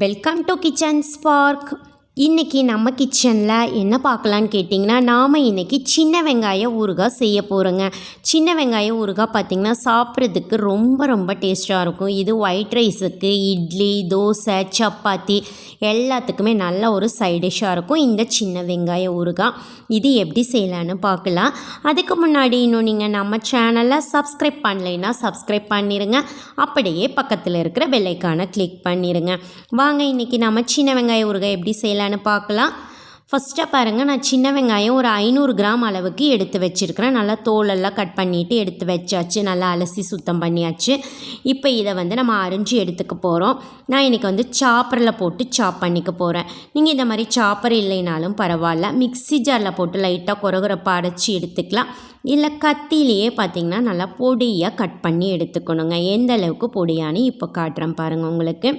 Welcome to kitchen spark. இன்றைக்கி நம்ம கிச்சனில் என்ன பார்க்கலான்னு கேட்டிங்கன்னா, நாம் இன்றைக்கி சின்ன வெங்காய ஊறுகாய் செய்ய போகிறோங்க. சின்ன வெங்காய ஊறுகாய் பார்த்திங்கன்னா சாப்பிட்றதுக்கு ரொம்ப ரொம்ப டேஸ்ட்டாக இருக்கும். இது ஒயிட் ரைஸுக்கு, இட்லி, தோசை, சப்பாத்தி எல்லாத்துக்குமே நல்ல ஒரு சைட் டிஷ்ஷாக இருக்கும் இந்த சின்ன வெங்காய ஊறுகாய். இது எப்படி செய்யலான்னு பார்க்கலாம். அதுக்கு முன்னாடி இன்னும் நீங்கள் நம்ம சேனலில் சப்ஸ்கிரைப் பண்ணலைன்னா சப்ஸ்கிரைப் பண்ணிடுங்க. அப்படியே பக்கத்தில் இருக்கிற பெல் ஐக்கானை கிளிக் பண்ணிடுங்க. வாங்க இன்றைக்கி நம்ம சின்ன வெங்காய ஊறுகாய் எப்படி செய்யலான்னு பார்க்கலாம். ஃபஸ்ட்டாக பாருங்கள், நான் சின்ன வெங்காயம் ஒரு 500 கிராம் அளவுக்கு எடுத்து வச்சுருக்கிறேன். நல்லா தோலெல்லாம் கட் பண்ணிவிட்டு எடுத்து வச்சாச்சு. நல்லா அலசி சுத்தம் பண்ணியாச்சு. இப்போ இதை நம்ம அரிஞ்சு எடுத்துக்க போகிறோம். நான் இன்றைக்கி சாப்பரில் போட்டு சாப் பண்ணிக்க போகிறேன். நீங்கள் இந்த மாதிரி சாப்பர் இல்லைனாலும் பரவாயில்ல, மிக்ஸி ஜாரில் போட்டு லைட்டாக கொரகொரப்பாக அரைச்சி எடுத்துக்கலாம். இல்லை கத்திலேயே பார்த்திங்கன்னா நல்லா பொடியாக கட் பண்ணி எடுத்துக்கணுங்க. எந்த அளவுக்கு பொடியானு இப்போ காட்டுறேன் பாருங்கள் உங்களுக்கு.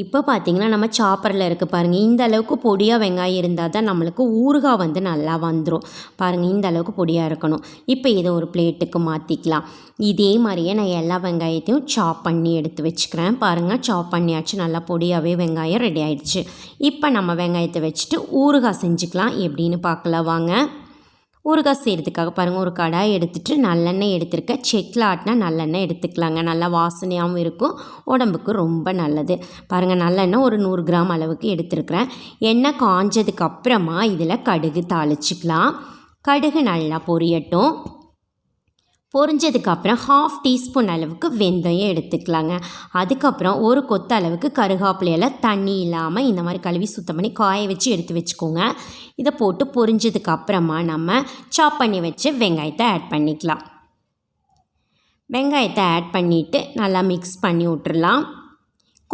இப்போ பார்த்திங்கன்னா நம்ம சாப்பரில் இருக்குது பாருங்கள். இந்த அளவுக்கு பொடியாக வெங்காயம் இருந்தால் தான் நம்மளுக்கு ஊறுகாய் நல்லா வந்துடும். பாருங்கள், இந்த அளவுக்கு பொடியாக இருக்கணும். இப்போ இதை ஒரு பிளேட்டுக்கு மாற்றிக்கலாம். இதே மாதிரியே நான் எல்லா வெங்காயத்தையும் சாப் பண்ணி எடுத்து வச்சுக்கிறேன். பாருங்கள், சாப் பண்ணியாச்சு. நல்லா பொடியாகவே வெங்காயம் ரெடி ஆகிடுச்சு. இப்போ நம்ம வெங்காயத்தை வச்சுட்டு ஊறுகாய் செஞ்சுக்கலாம். எப்படின்னு பார்க்கலாம் வாங்க. ஊறுகாய் செய்கிறதுக்காக பாருங்கள், ஒரு கடாய் எடுத்துகிட்டு நல்லெண்ணெய் எடுத்துருக்கேன். செக்கில் ஆட்டினா நல்லெண்ணெய் எடுத்துக்கலாங்க. நல்லா வாசனையாகவும் இருக்கும், உடம்புக்கு ரொம்ப நல்லது. பாருங்கள், நல்லெண்ணெய் ஒரு 100 கிராம் அளவுக்கு எடுத்துருக்கிறேன். எண்ணெய் காஞ்சதுக்கு அப்புறமா இதில் கடுகு தாளிச்சிக்கலாம். கடுகு நல்லா பொரியட்டும். பொரிஞ்சதுக்கப்புறம் 1/2 டீஸ்பூன் அளவுக்கு வெந்தயம் எடுத்துக்கலாங்க. அதுக்கப்புறம் ஒரு கொத்த அளவுக்கு கருகாப்பிலையில் தண்ணி இல்லாமல் இந்த மாதிரி கழுவி சுத்தம் பண்ணி காய வச்சு எடுத்து வச்சுக்கோங்க. இதை போட்டு பொரிஞ்சதுக்கப்புறமா நம்ம சாப் பண்ணி வச்சு வெங்காயத்தை ஆட் பண்ணிக்கலாம். வெங்காயத்தை ஆட் பண்ணிவிட்டு நல்லா மிக்ஸ் பண்ணி விட்டுறலாம்.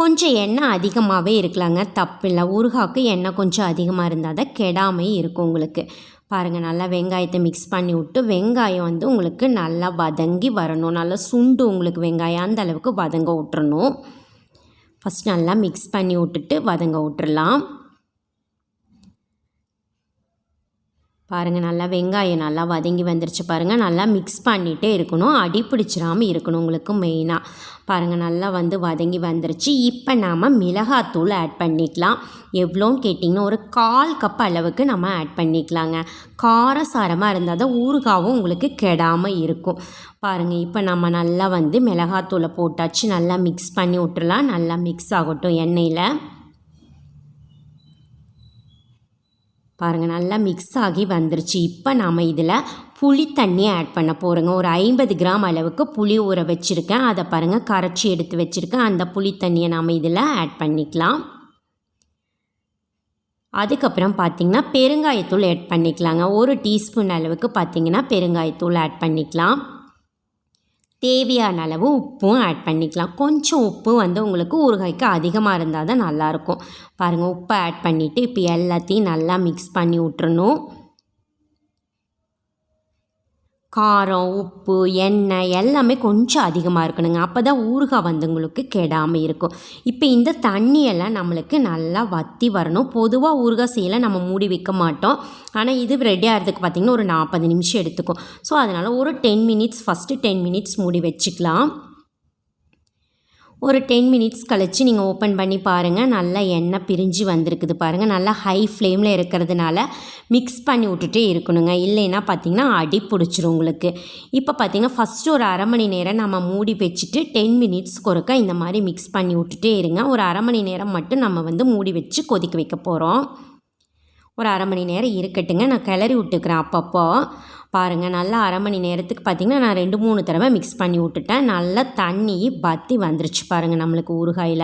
கொஞ்சம் எண்ணெய் அதிகமாகவே இருக்கலாங்க, தப்பில்லை. ஊறுகாய்க்கு எண்ணெய் கொஞ்சம் அதிகமாக இருந்தால் தான் கெடாமல் இருக்கும் உங்களுக்கு. பாருங்கள், நல்லா வெங்காயத்தை மிக்ஸ் பண்ணி விட்டு வெங்காயம் உங்களுக்கு நல்லா வதங்கி வரணும். நல்லா சுண்டு உங்களுக்கு வெங்காயம் அந்த அளவுக்கு வதங்க விட்டுறணும். ஃபஸ்ட் நல்லா மிக்ஸ் பண்ணி விட்டுட்டு வதங்க விட்டுறலாம். பாருங்கள், நல்லா வெங்காயம் நல்லா வதங்கி வந்துருச்சு பாருங்கள். நல்லா மிக்ஸ் பண்ணிகிட்டே இருக்கணும், அடி பிடிச்சிடாமல் இருக்கணும் உங்களுக்கு மெயினாக. பாருங்கள், நல்லா வதங்கி வந்துருச்சு. இப்போ நாம் மிளகாத்தூள் ஆட் பண்ணிக்கலாம். எவ்வளோன்னு கேட்டிங்கன்னா ஒரு 1/4 கப் அளவுக்கு நம்ம ஆட் பண்ணிக்கலாங்க. காரசாரமாக இருந்தால் தான் ஊறுகாவும் உங்களுக்கு கெடாமல் இருக்கும். பாருங்கள், இப்போ நம்ம நல்லா மிளகாத்தூளை போட்டாச்சு. நல்லா மிக்ஸ் பண்ணி விட்டுறலாம். நல்லா மிக்ஸ் ஆகட்டும் எண்ணெயில். பாருங்கள், நல்லா மிக்ஸ் ஆகி வந்துருச்சு. இப்போ நாம் இதில் புளி தண்ணியை ஆட் பண்ண போகிறோங்க. ஒரு 50 கிராம் அளவுக்கு புளி ஊற வச்சுருக்கேன். அதை பாருங்கள், கரைச்சி எடுத்து வச்சுருக்கேன். அந்த புளி தண்ணியை நாம் இதில் ஆட் பண்ணிக்கலாம். அதுக்கப்புறம் பார்த்திங்கன்னா பெருங்காயத்தூள் ஆட் பண்ணிக்கலாங்க. ஒரு டீஸ்பூன் அளவுக்கு பார்த்திங்கன்னா பெருங்காயத்தூள் ஆட் பண்ணிக்கலாம். தேவையான அளவு உப்பும் ஆட் பண்ணிக்கலாம். கொஞ்சம் உப்பு உங்களுக்கு ஊறுகாய்க்கு அதிகமாக இருந்தால் தான் நல்லாயிருக்கும். பாருங்கள், உப்பை ஆட் பண்ணிவிட்டு இப்போ எல்லாத்தையும் நல்லா மிக்ஸ் பண்ணி விட்டுறணும். காரம், உப்பு, எண்ணெய் எல்லாமே கொஞ்சம் அதிகமாக இருக்கணுங்க. அப்போ தான் ஊறுகாய் உங்களுக்கு கெடாமல் இருக்கும். இப்போ இந்த தண்ணியெல்லாம் நம்மளுக்கு நல்லா வற்றி வரணும். பொதுவாக ஊறுகாய் செய்யலாம் நம்ம மூடி வைக்க மாட்டோம். ஆனால் இது ரெடி ஆகிறதுக்கு பார்த்திங்கன்னா ஒரு 40 நிமிஷம் எடுத்துக்கும். ஸோ அதனால் ஒரு 10 மினிட்ஸ் ஃபஸ்ட்டு 10 மினிட்ஸ் மூடி வச்சுக்கலாம். ஒரு 10 மினிட்ஸ் கழித்து நீங்கள் ஓப்பன் பண்ணி பாருங்கள். நல்லா எண்ணெய் பிரிஞ்சு வந்திருக்குது பாருங்கள். நல்லா ஹை ஃப்ளேமில் இருக்கிறதுனால மிக்ஸ் பண்ணி விட்டுட்டே இருக்கணுங்க. இல்லைன்னா பார்த்திங்கன்னா அடி பிடிச்சிரும் உங்களுக்கு. இப்போ பார்த்திங்கன்னா ஃபஸ்ட்டு ஒரு 1/2 மணி நேரம் நம்ம மூடி வச்சுட்டு 10 மினிட்ஸ்க்கு ஒருக்கா இந்த மாதிரி மிக்ஸ் பண்ணி விட்டுட்டே இருங்க. ஒரு 1/2 மணி நேரம் மட்டும் நம்ம மூடி வச்சு கொதிக்க வைக்க போகிறோம். ஒரு 1/2 மணி நேரம் இருக்கட்டுங்க. நான் கிளறி விட்டுக்கிறேன் அப்பப்போ. பாருங்கள், நல்லா 1/2 மணி நேரத்துக்கு பார்த்திங்கன்னா நான் 2-3 தடவை மிக்ஸ் பண்ணி விட்டுட்டேன். நல்லா தண்ணி வற்றி வந்துருச்சு பாருங்கள். நம்மளுக்கு ஊறுகாயில்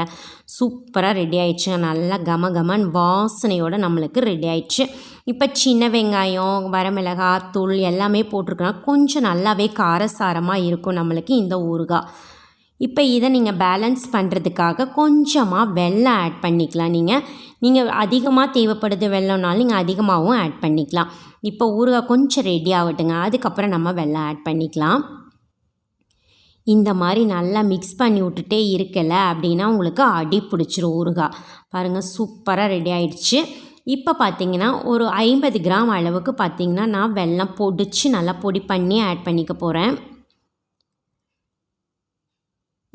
சூப்பராக ரெடி ஆயிடுச்சு. நல்லா கமகமன் வாசனையோடு நம்மளுக்கு ரெடி ஆயிடுச்சு. இப்போ சின்ன வெங்காயம், வரமிளகாய் தூள் எல்லாமே போட்டிருக்கோன்னா கொஞ்சம் நல்லாவே காரசாரமாக இருக்கும் நம்மளுக்கு இந்த ஊறுகாய். இப்போ இதை நீங்கள் பேலன்ஸ் பண்ணுறதுக்காக கொஞ்சமாக வெல்லம் ஆட் பண்ணிக்கலாம். நீங்கள் அதிகமாக தேவைப்படுது வெல்லம்னாலும் நீங்கள் அதிகமாகவும் ஆட் பண்ணிக்கலாம். இப்போ ஊறுகாய் கொஞ்சம் ரெடி ஆகட்டுங்க. அதுக்கப்புறம் நம்ம வெல்லம் ஆட் பண்ணிக்கலாம். இந்த மாதிரி நல்லா மிக்ஸ் பண்ணி விட்டுட்டே இருக்கலை அப்படின்னா உங்களுக்கு அடி பிடிச்சிரும் ஊறுகாய். பாருங்கள், சூப்பராக ரெடி ஆகிடுச்சு. இப்போ பார்த்திங்கன்னா ஒரு 50 கிராம் அளவுக்கு பார்த்திங்கன்னா நான் வெல்லம் பொடிச்சு நல்லா பொடி பண்ணி ஆட் பண்ணிக்க போகிறேன்.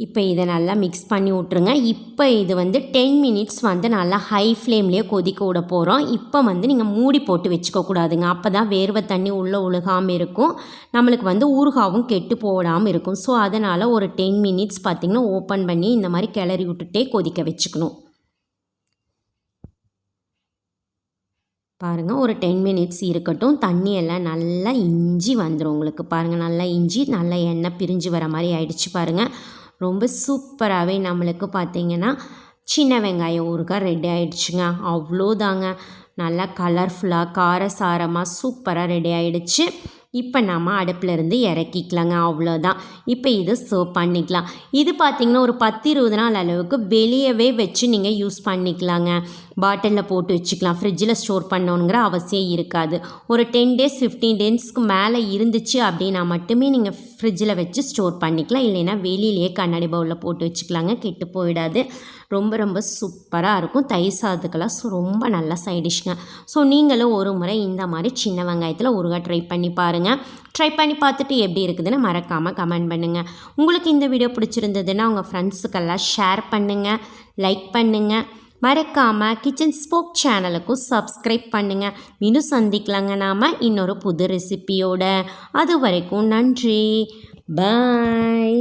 இப்போ இதை நல்லா மிக்ஸ் பண்ணி விட்ருங்க. இப்போ இது வந்து 10 மினிட்ஸ் வந்து நல்லா ஹை ஃப்ளேம்லேயே கொதிக்க விட போகிறோம். இப்போ வந்து நீங்கள் மூடி போட்டு வச்சுக்கக்கூடாதுங்க. அப்போ தான் வேர்வை தண்ணி உள்ளே ஒழுகாமல் இருக்கும், நம்மளுக்கு வந்து ஊறுகாவும் கெட்டு போடாமல் இருக்கும். ஸோ அதனால் ஒரு 10 மினிட்ஸ் பார்த்திங்கன்னா ஓப்பன் பண்ணி இந்த மாதிரி கிளறி விட்டுட்டே கொதிக்க வச்சுக்கணும். பாருங்கள், ஒரு 10 மினிட்ஸ் இருக்கட்டும். தண்ணி எல்லாம் நல்லா இஞ்சி வந்துடும் உங்களுக்கு. பாருங்கள், நல்லா இஞ்சி நல்லா எண்ணெய் பிரிஞ்சு வர மாதிரி ஆயிடுச்சு பாருங்கள். ரொம்ப சூப்பராகவே நம்மளுக்கு பார்த்திங்கன்னா சின்ன வெங்காயம் ஊறுகாய் ரெடி ஆகிடுச்சுங்க. அவ்வளோதாங்க, நல்லா கலர்ஃபுல்லாக காரசாரமாக சூப்பராக ரெடி ஆகிடுச்சு. இப்போ நம்ம அடுப்பிலேருந்து இறக்கிக்கலாங்க. அவ்வளோதான். இப்போ இது சர்வ் பண்ணிக்கலாம். இது பார்த்திங்கன்னா ஒரு 10-20 நாள் அளவுக்கு வெளியவே வச்சு நீங்கள் யூஸ் பண்ணிக்கலாங்க. பாட்டிலில் போட்டு வச்சுக்கலாம். ஃப்ரிட்ஜில் ஸ்டோர் பண்ணணுங்கிற அவசியம் இருக்காது. ஒரு 10 டேஸ் 15 டேஸ்க்கு மேலே இருந்துச்சு அப்படின்னா மட்டுமே நீங்கள் ஃப்ரிட்ஜில் வச்சு ஸ்டோர் பண்ணிக்கலாம். இல்லைன்னா வெளியிலேயே கண்ணாடி பவுலில் போட்டு வச்சுக்கலாங்க, கெட்டு போயிடாது. ரொம்ப ரொம்ப சூப்பராக இருக்கும். தயிர் சாதத்துக்கெல்லாம் ரொம்ப நல்ல சைடிஷ்ங்க. ஸோ நீங்களும் ஒரு முறை இந்த மாதிரி சின்ன வெங்காயத்தில் ஊறுகாய் ட்ரை பண்ணி பாருங்கள். ட்ரை பண்ணி பார்த்துட்டு எப்படி இருக்குதுன்னு மறக்காமல் கமெண்ட் பண்ணுங்கள். உங்களுக்கு இந்த வீடியோ பிடிச்சிருந்ததுன்னா உங்கள் ஃப்ரெண்ட்ஸுக்கெல்லாம் ஷேர் பண்ணுங்கள், லைக் பண்ணுங்கள். மறக்காமல் கிச்சன் ஸ்போக் சேனலுக்கும் சப்ஸ்கிரைப் பண்ணுங்கள். மீண்டும் சந்திக்கலாங்க நாம் இன்னொரு புது ரெசிபியோட. அது வரைக்கும் நன்றி, பாய்.